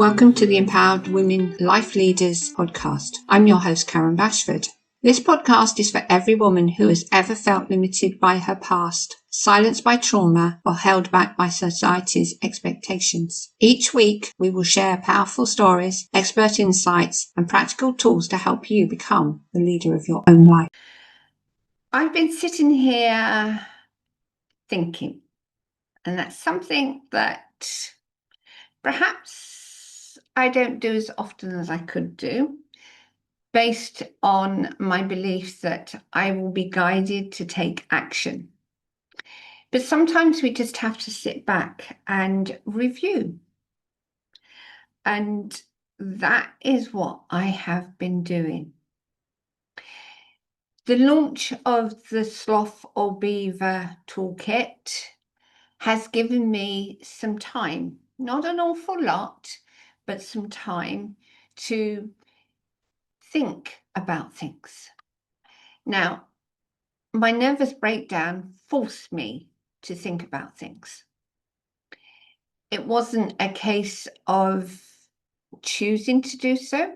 Welcome to the Empowered Women Life Leaders podcast. I'm your host, Karen Bashford. This podcast is for every woman who has ever felt limited by her past, silenced by trauma, or held back by society's expectations. Each week, we will share powerful stories, expert insights, and practical tools to help you become the leader of your own life. I've been sitting here thinking, and that's something that perhaps I don't do as often as I could do, based on my belief that I will be guided to take action. But sometimes we just have to sit back and review. And that is what I have been doing. The launch of the Sloth or Beaver Toolkit has given me some time, not an awful lot, but some time to think about things. Now, my nervous breakdown forced me to think about things. It wasn't a case of choosing to do so.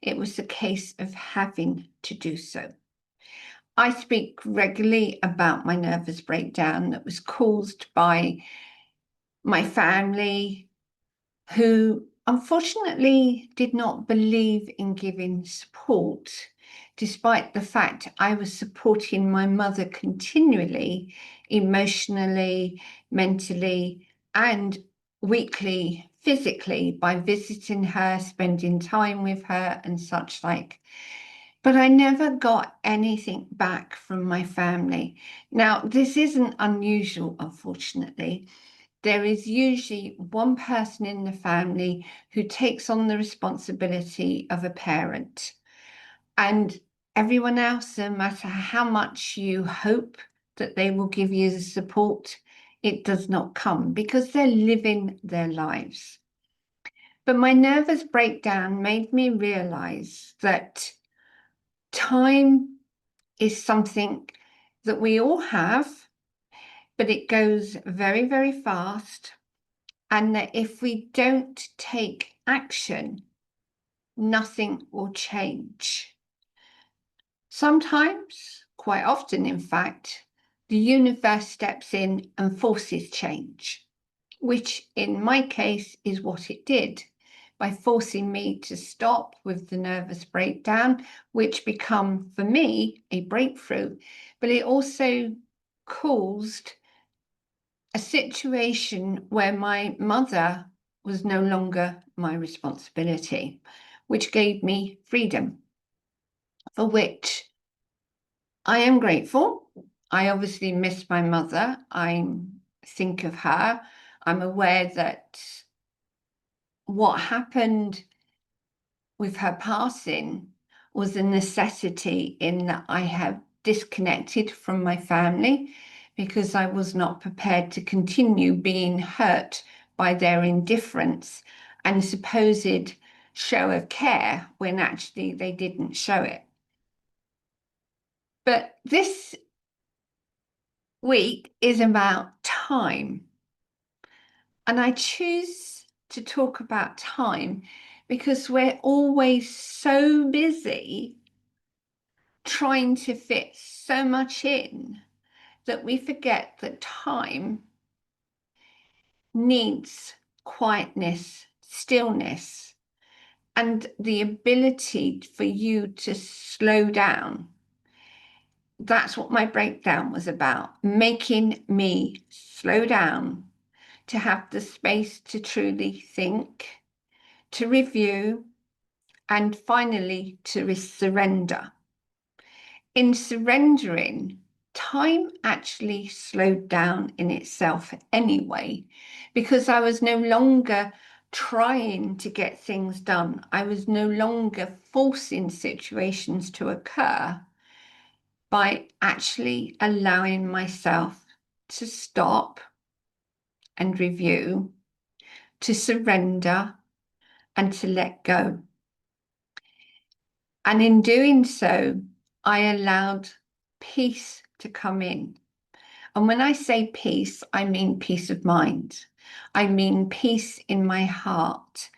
It was a case of having to do so. I speak regularly about my nervous breakdown that was caused by my family, who unfortunately did not believe in giving support, despite the fact I was supporting my mother continually, emotionally, mentally, and weekly, physically, by visiting her, spending time with her, and such like. But I never got anything back from my family. Now, this isn't unusual, unfortunately. There is usually one person in the family who takes on the responsibility of a parent. And everyone else, no matter how much you hope that they will give you the support, it does not come because they're living their lives. But my nervous breakdown made me realize that time is something that we all have, but it goes very, very fast. And that if we don't take action, nothing will change. Sometimes, quite often in fact, the universe steps in and forces change, which in my case is what it did, by forcing me to stop with the nervous breakdown, which became for me a breakthrough, but it also caused a situation where my mother was no longer my responsibility, which gave me freedom, for which I am grateful. I obviously miss my mother. I think of her. I'm aware that what happened with her passing was a necessity in that I have disconnected from my family because I was not prepared to continue being hurt by their indifference and supposed show of care when actually they didn't show it. But this week is about time. And I choose to talk about time because we're always so busy trying to fit so much in that we forget that time needs quietness, stillness, and the ability for you to slow down. That's what my breakdown was about, making me slow down, to have the space to truly think, to review, and finally to surrender. In surrendering, time actually slowed down in itself anyway, because I was no longer trying to get things done. I was no longer forcing situations to occur by actually allowing myself to stop and review, to surrender, and to let go. And in doing so, I allowed peace to come in. And when I say peace, I mean peace of mind. I mean peace in my heart,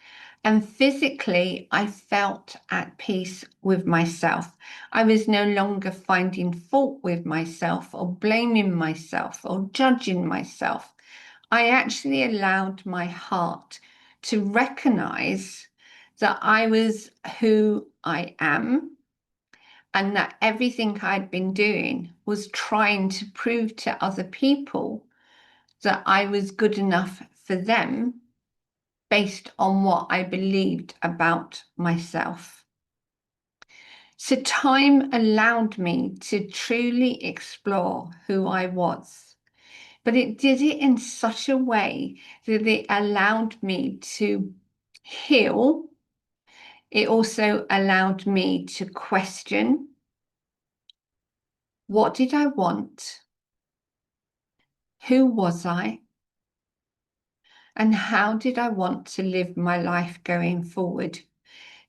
And physically, I felt at peace with myself. I was no longer finding fault with myself or blaming myself or judging myself. I actually allowed my heart to recognize that I was who I am and that everything I'd been doing was trying to prove to other people that I was good enough for them based on what I believed about myself. So time allowed me to truly explore who I was, but it did it in such a way that it allowed me to heal. It also allowed me to question, what did I want? Who was I? And how did I want to live my life going forward?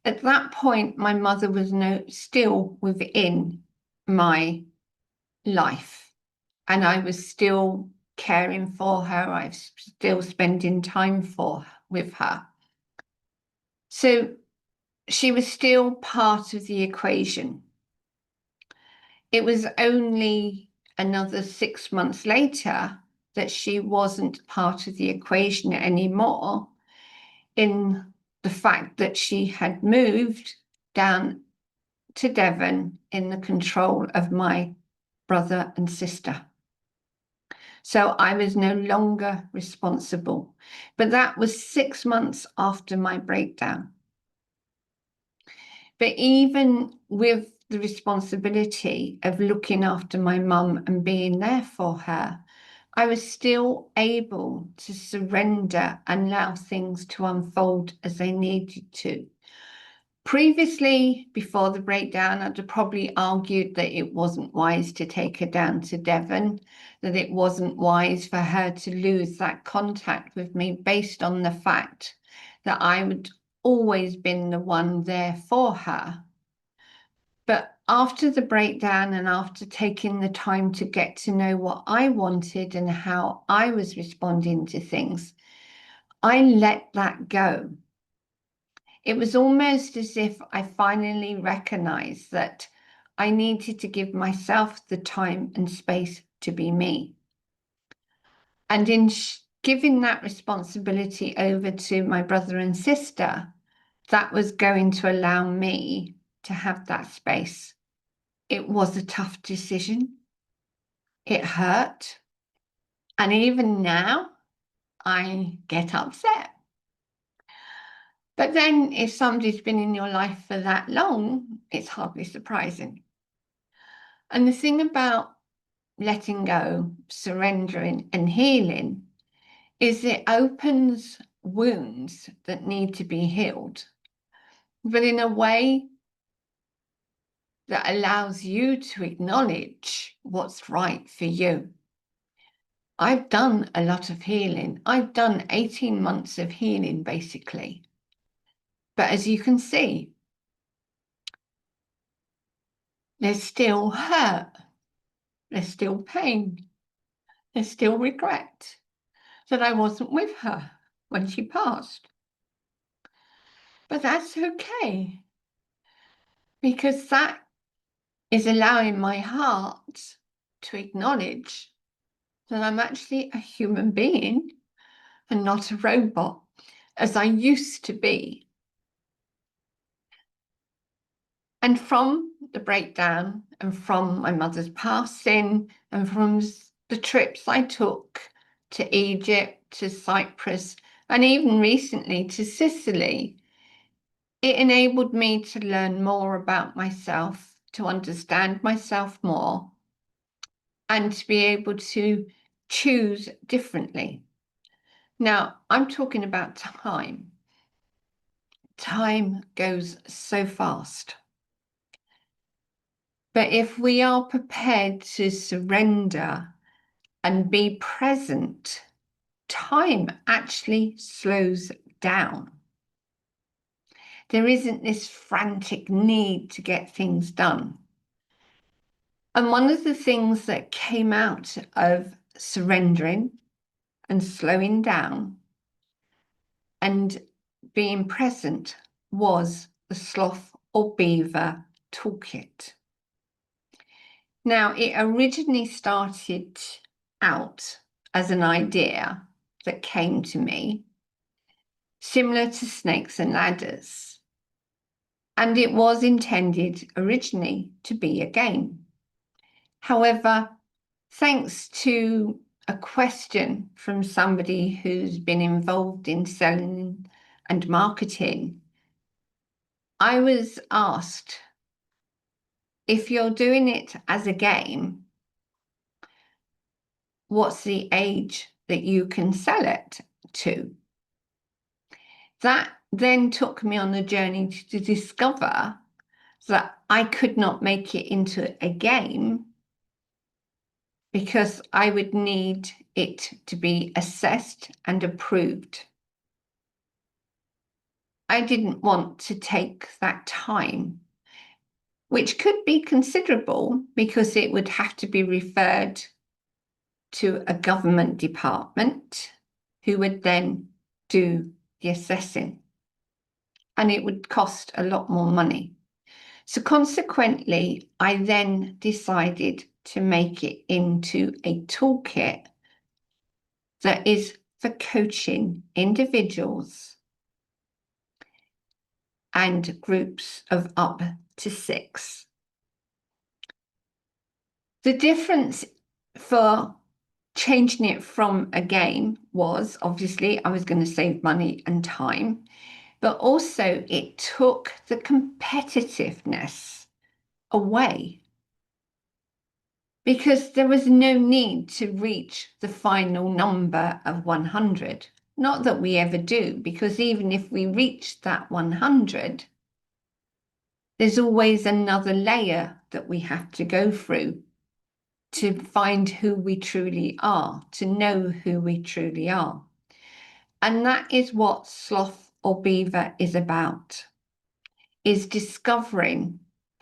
At that point, my mother was still within my life, and I was still caring for her. I was still spending time with her. So she was still part of the equation. It was only another 6 months later that she wasn't part of the equation anymore, in the fact that she had moved down to Devon in the control of my brother and sister. So I was no longer responsible. But that was 6 months after my breakdown. But even with the responsibility of looking after my mum and being there for her, I was still able to surrender and allow things to unfold as they needed to. Previously, before the breakdown, I'd have probably argued that it wasn't wise to take her down to Devon, that it wasn't wise for her to lose that contact with me based on the fact that I would always been the one there for her. But after the breakdown and after taking the time to get to know what I wanted and how I was responding to things, I let that go. It was almost as if I finally recognized that I needed to give myself the time and space to be me. And in giving that responsibility over to my brother and sister, that was going to allow me to have that space. It was a tough decision. It hurt. And even now, I get upset. But then if somebody's been in your life for that long, it's hardly surprising. And the thing about letting go, surrendering, and healing is it opens wounds that need to be healed, but in a way that allows you to acknowledge what's right for you. I've done a lot of healing. I've done 18 months of healing, basically. But as you can see, there's still hurt, there's still pain, there's still regret that I wasn't with her when she passed. But that's okay, because that is allowing my heart to acknowledge that I'm actually a human being and not a robot, as I used to be. And from the breakdown and from my mother's passing and from the trips I took to Egypt, to Cyprus, and even recently to Sicily, it enabled me to learn more about myself, to understand myself more, and to be able to choose differently. Now, I'm talking about time. Time goes so fast. But if we are prepared to surrender and be present, time actually slows down. There isn't this frantic need to get things done. And one of the things that came out of surrendering and slowing down and being present was the Sloth or Beaver Toolkit. Now, it originally started out as an idea that came to me, similar to snakes and ladders, and it was intended originally to be a game. However, thanks to a question from somebody who's been involved in selling and marketing, I was asked, if you're doing it as a game, what's the age that you can sell it to? That then took me on a journey to discover that I could not make it into a game because I would need it to be assessed and approved. I didn't want to take that time, which could be considerable because it would have to be referred to a government department who would then do the assessing, and it would cost a lot more money. So consequently, I then decided to make it into a toolkit that is for coaching individuals and groups of up to 6. The difference for changing it from a game was, obviously, I was going to save money and time, but also it took the competitiveness away because there was no need to reach the final number of 100. Not that we ever do, because even if we reach that 100, there's always another layer that we have to go through to find who we truly are, to know who we truly are. And that is what Sloth or Beaver is about, is discovering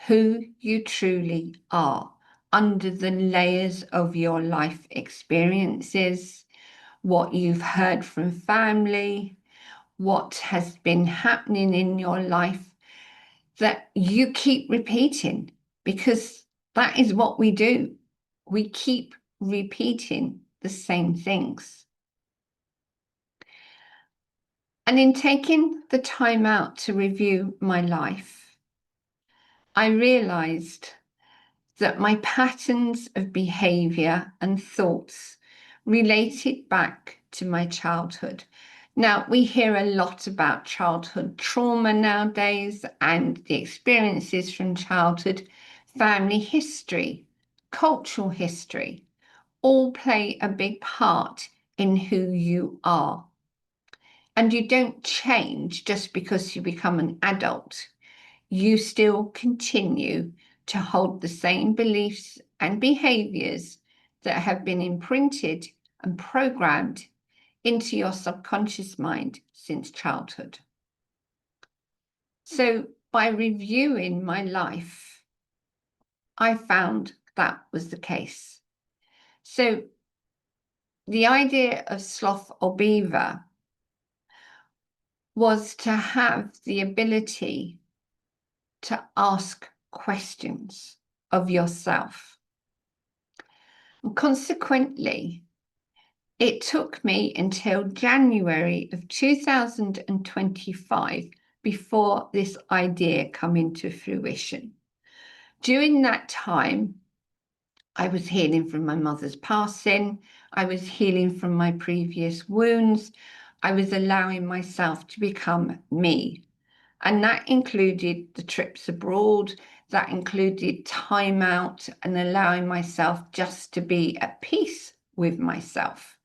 who you truly are under the layers of your life experiences, what you've heard from family, what has been happening in your life that you keep repeating, because that is what we do. We keep repeating the same things. And in taking the time out to review my life, I realized that my patterns of behavior and thoughts related back to my childhood. Now, we hear a lot about childhood trauma nowadays and the experiences from childhood, family history, cultural history, all play a big part in who you are. And you don't change just because you become an adult. You still continue to hold the same beliefs and behaviors that have been imprinted and programmed into your subconscious mind since childhood. So by reviewing my life, I found that was the case. So the idea of Sloth or Beaver was to have the ability to ask questions of yourself. And consequently, it took me until January of 2025 before this idea came into fruition. During that time, I was healing from my mother's passing. I was healing from my previous wounds. I was allowing myself to become me. And that included the trips abroad. That included time out and allowing myself just to be at peace with myself,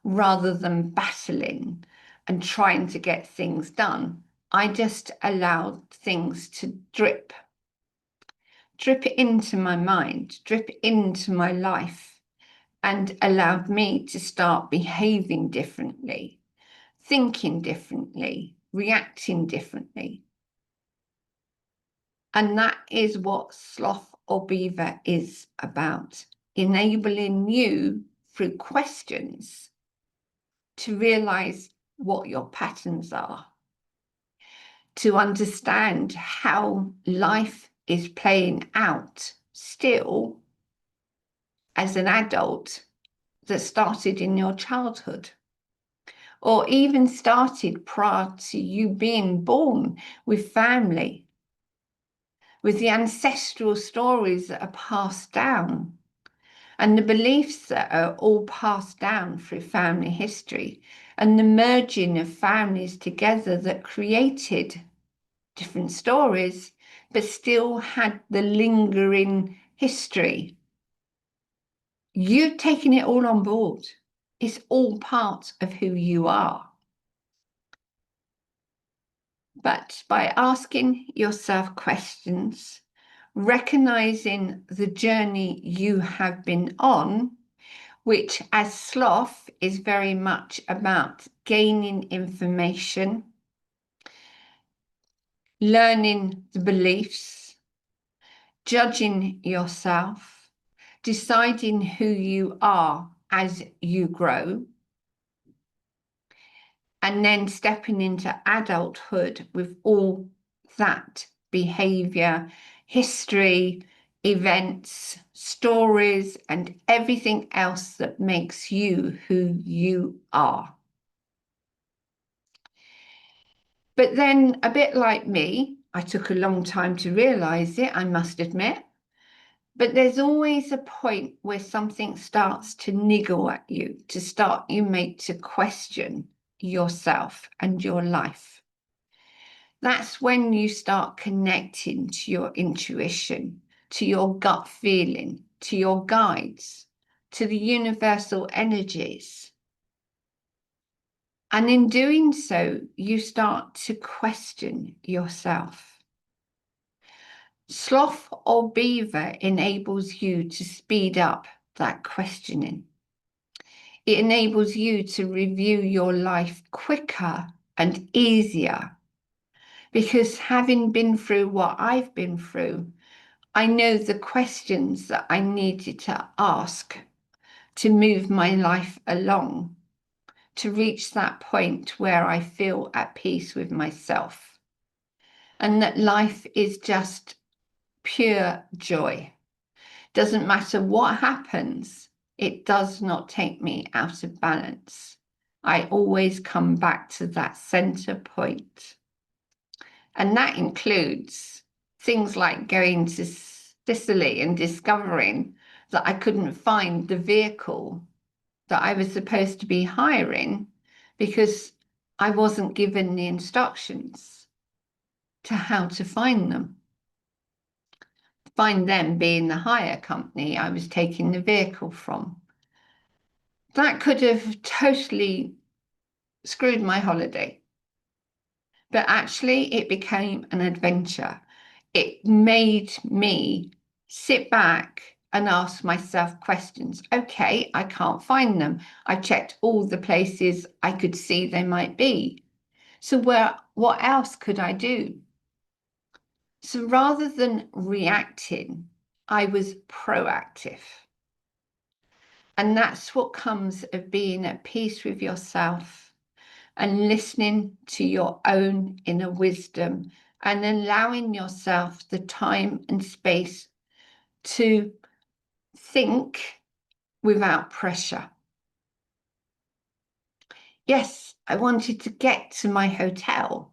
rather than battling and trying to get things done. I just allowed things to drip into my mind, drip into my life, and allowed me to start behaving differently, thinking differently, reacting differently. And that is what Sloth or Beaver is about, enabling you through questions to realize what your patterns are to understand how life is playing out still as an adult that started in your childhood, or even started prior to you being born, with family, with the ancestral stories that are passed down, and the beliefs that are all passed down through family history, and the merging of families together that created different stories, but still had the lingering history. You've taken it all on board. It's all part of who you are. But by asking yourself questions, recognizing the journey you have been on, which as Sloth is very much about gaining information, learning the beliefs, judging yourself, deciding who you are as you grow, and then stepping into adulthood with all that behavior, history, events, stories, and everything else that makes you who you are. But then, a bit like me, I took a long time to realize it, I must admit. But there's always a point where something starts to niggle at you, to question yourself and your life. That's when you start connecting to your intuition, to your gut feeling, to your guides, to the universal energies. And in doing so, you start to question yourself. Sloth or Beaver enables you to speed up that questioning. It enables you to review your life quicker and easier, because having been through what I've been through, I know the questions that I needed to ask to move my life along, to reach that point where I feel at peace with myself, and that life is just pure joy. Doesn't matter what happens, it does not take me out of balance. I always come back to that center point. And that includes things like going to Sicily and discovering that I couldn't find the vehicle that I was supposed to be hiring because I wasn't given the instructions to how to find them. Find them being the hire company I was taking the vehicle from. That could have totally screwed my holiday. But actually, it became an adventure. It made me sit back and ask myself questions. Okay, I can't find them. I checked all the places I could see they might be. So what else could I do? So rather than reacting, I was proactive. And that's what comes of being at peace with yourself and listening to your own inner wisdom and allowing yourself the time and space to think without pressure. Yes, I wanted to get to my hotel.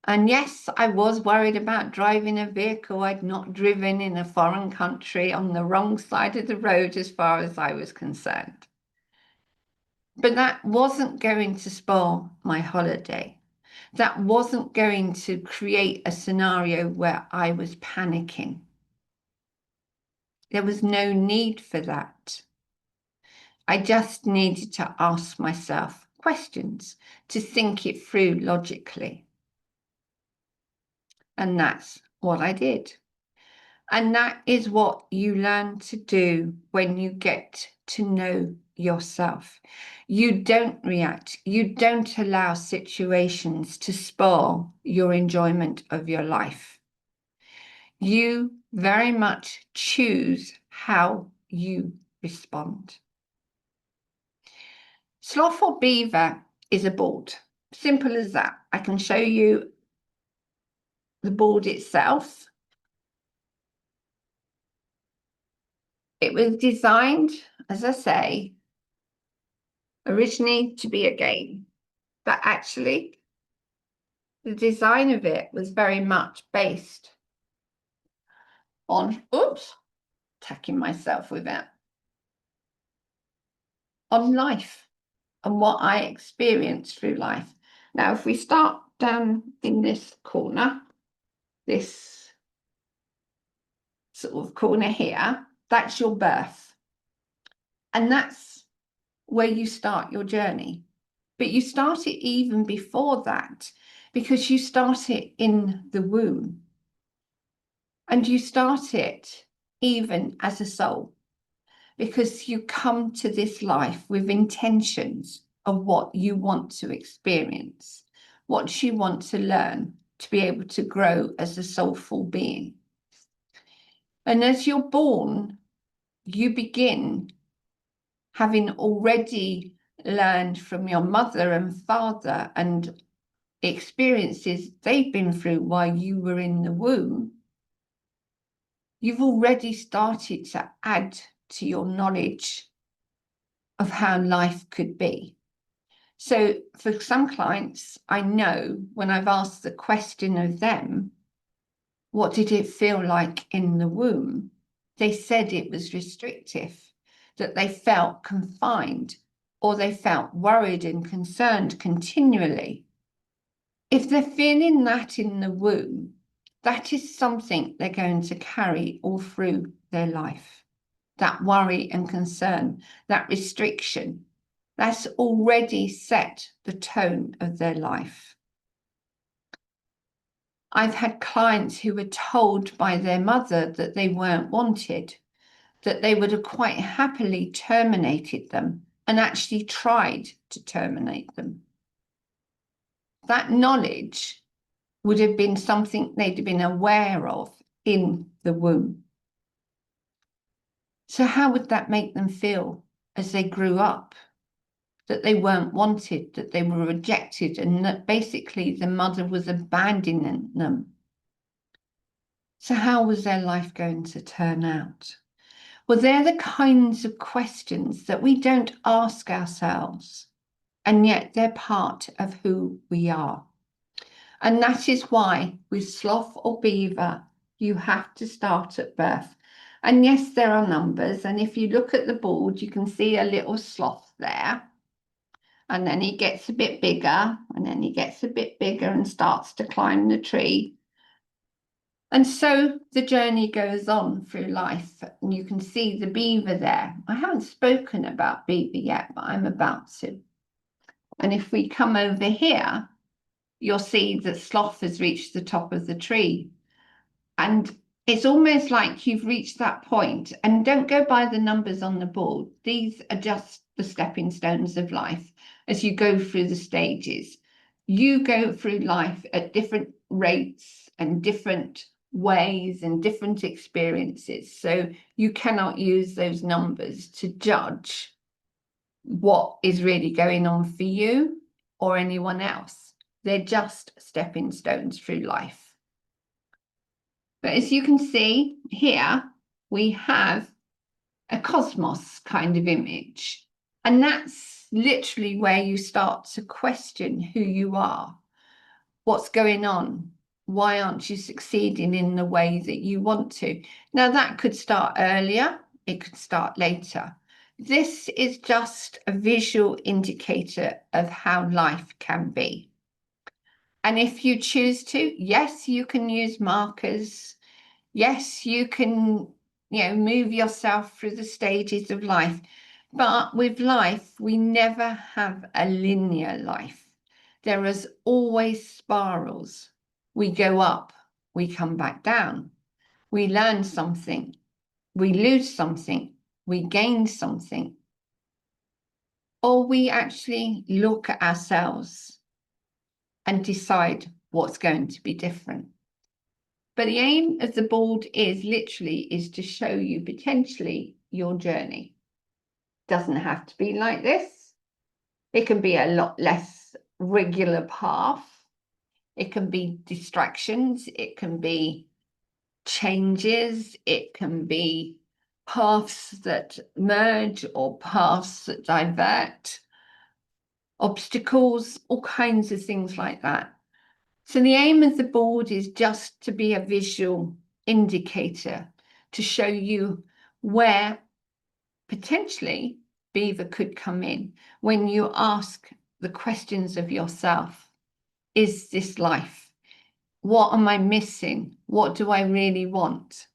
And yes, I was worried about driving a vehicle I'd not driven in a foreign country on the wrong side of the road as far as I was concerned. But that wasn't going to spoil my holiday. That wasn't going to create a scenario where I was panicking. There was no need for that. I just needed to ask myself questions to think it through logically. And that's what I did. And that is what you learn to do when you get to know yourself. You don't react. You don't allow situations to spoil your enjoyment of your life. You very much choose how you respond. Sloth or Beaver is a board. Simple as that. I can show you the board itself. It was designed, as I say, originally to be a game, but actually the design of it was very much based on, attacking myself with it, on life and what I experienced through life. Now, if we start down in this corner, this sort of corner here, that's your birth. And that's where you start your journey. But you start it even before that, because you start it in the womb. And you start it even as a soul, because you come to this life with intentions of what you want to experience, what you want to learn to be able to grow as a soulful being. And as you're born, you begin having already learned from your mother and father and experiences they've been through while you were in the womb. You've already started to add to your knowledge of how life could be. So for some clients, I know when I've asked the question of them, what did it feel like in the womb? They said it was restrictive, that they felt confined, or they felt worried and concerned continually. If they're feeling that in the womb, that is something they're going to carry all through their life. That worry and concern, that restriction, that's already set the tone of their life. I've had clients who were told by their mother that they weren't wanted, that they would have quite happily terminated them and actually tried to terminate them. That knowledge would have been something they'd have been aware of in the womb. So how would that make them feel as they grew up? That they weren't wanted, that they were rejected, and that basically the mother was abandoning them. So how was their life going to turn out? Well, they're the kinds of questions that we don't ask ourselves, and yet they're part of who we are. And that is why with Sloth or Beaver, you have to start at birth. And yes, there are numbers. And if you look at the board, you can see a little sloth there. And then he gets a bit bigger, and then he gets a bit bigger and starts to climb the tree. And so the journey goes on through life. And you can see the beaver there. I haven't spoken about beaver yet, but I'm about to. And if we come over here, you'll see that Sloth has reached the top of the tree. And it's almost like you've reached that point. And don't go by the numbers on the board. These are just the stepping stones of life as you go through the stages. You go through life at different rates and different ways and different experiences. So you cannot use those numbers to judge what is really going on for you or anyone else. They're just stepping stones through life. But as you can see here, we have a cosmos kind of image. And that's literally where you start to question who you are. What's going on? Why aren't you succeeding in the way that you want to? Now, that could start earlier. It could start later. This is just a visual indicator of how life can be. And if you choose to, yes, you can use markers. Yes, you can, move yourself through the stages of life. But with life, we never have a linear life. There is always spirals. We go up, we come back down. We learn something, we lose something, we gain something. Or we actually look at ourselves and decide what's going to be different. But the aim of the board is to show you potentially your journey. Doesn't have to be like this. It can be a lot less regular path. It can be distractions, it can be changes, it can be paths that merge or paths that divert, obstacles, all kinds of things like that. So the aim of the board is just to be a visual indicator to show you where potentially Beaver could come in when you ask the questions of yourself. Is this life? What am I missing? What do I really want?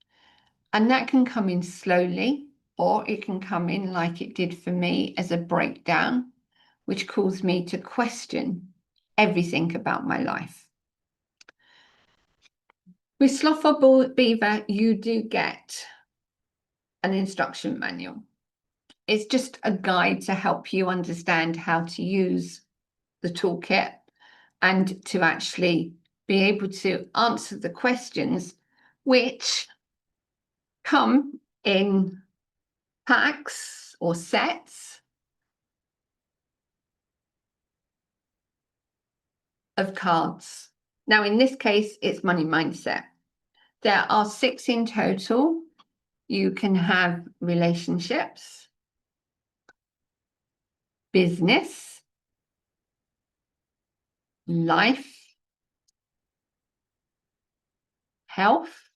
And that can come in slowly, or it can come in like it did for me as a breakdown, which caused me to question everything about my life. With Sloth or Beaver, you do get an instruction manual. It's just a guide to help you understand how to use the toolkit and to actually be able to answer the questions which come in packs or sets of cards. Now, in this case, it's money mindset. There are 6 in total. You can have relationships, business, life, health,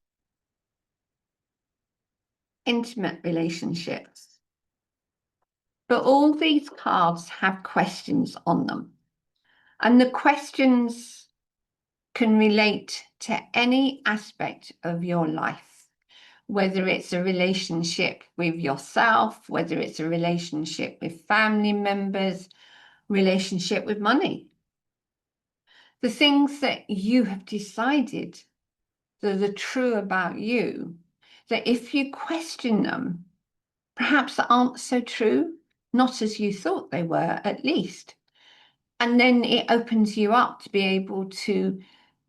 intimate relationships. But all these cards have questions on them. And the questions can relate to any aspect of your life, whether it's a relationship with yourself, whether it's a relationship with family members, relationship with money. The things that you have decided that are true about you, that if you question them, perhaps aren't so true, not as you thought they were, at least. And then it opens you up to be able to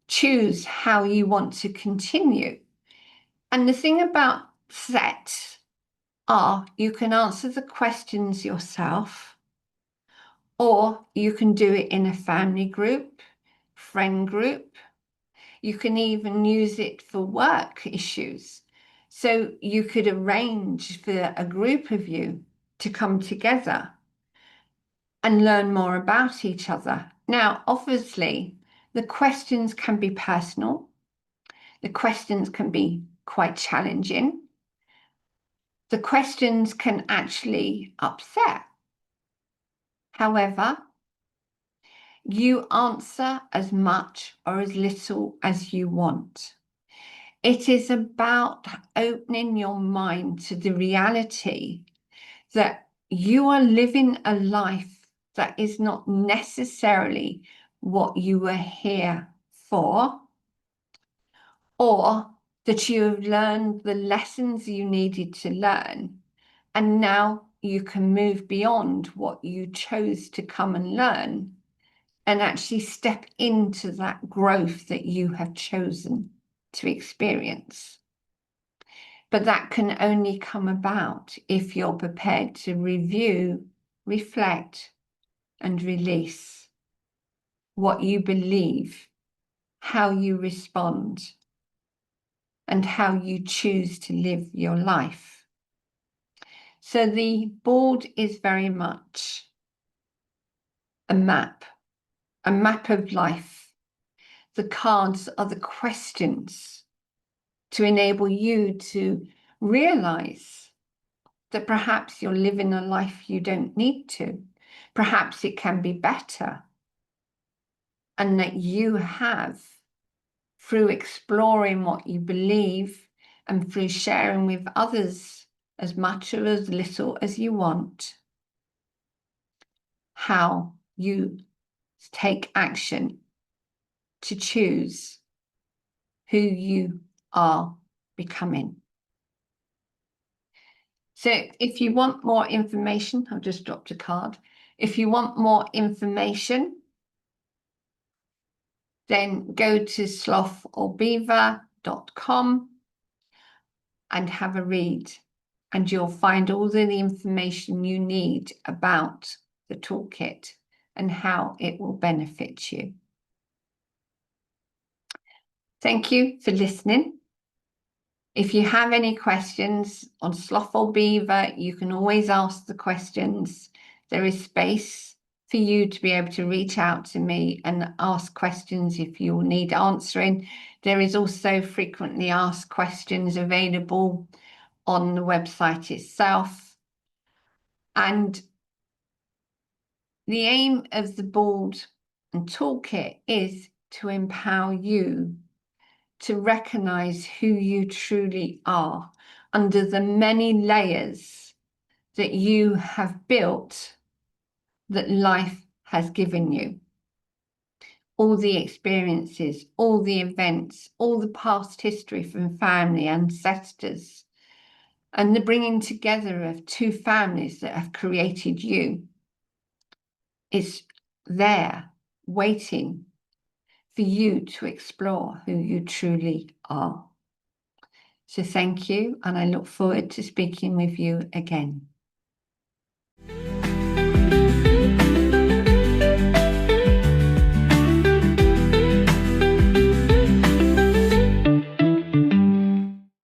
choose how you want to continue. And the thing about sets are you can answer the questions yourself, or you can do it in a family group, friend group. You can even use it for work issues. So you could arrange for a group of you to come together and learn more about each other. Now, obviously, the questions can be personal. The questions can be quite challenging. The questions can actually upset. However, you answer as much or as little as you want. It is about opening your mind to the reality that you are living a life that is not necessarily what you were here for, or that you have learned the lessons you needed to learn, and now you can move beyond what you chose to come and learn and actually step into that growth that you have chosen to experience. But that can only come about if you're prepared to review, reflect, and release what you believe, how you respond, and how you choose to live your life. So the board is very much a map of life. The cards are the questions to enable you to realize that perhaps you're living a life you don't need to. Perhaps it can be better. And that you have, through exploring what you believe and through sharing with others as much or as little as you want, how you take action to choose who you are becoming. So if you want more information, I've just dropped a card. If you want more information, then go to slotholbeaver.com and have a read, and you'll find all the information you need about the toolkit and how it will benefit you. Thank you for listening. If you have any questions on Sloth or Beaver, you can always ask the questions. There is space for you to be able to reach out to me and ask questions if you need answering. There is also frequently asked questions available on the website itself. And the aim of the board and toolkit is to empower you to recognize who you truly are under the many layers that you have built that life has given you. All the experiences, all the events, all the past history from family, ancestors, and the bringing together of two families that have created you is there waiting for you to explore who you truly are. So thank you, and I look forward to speaking with you again.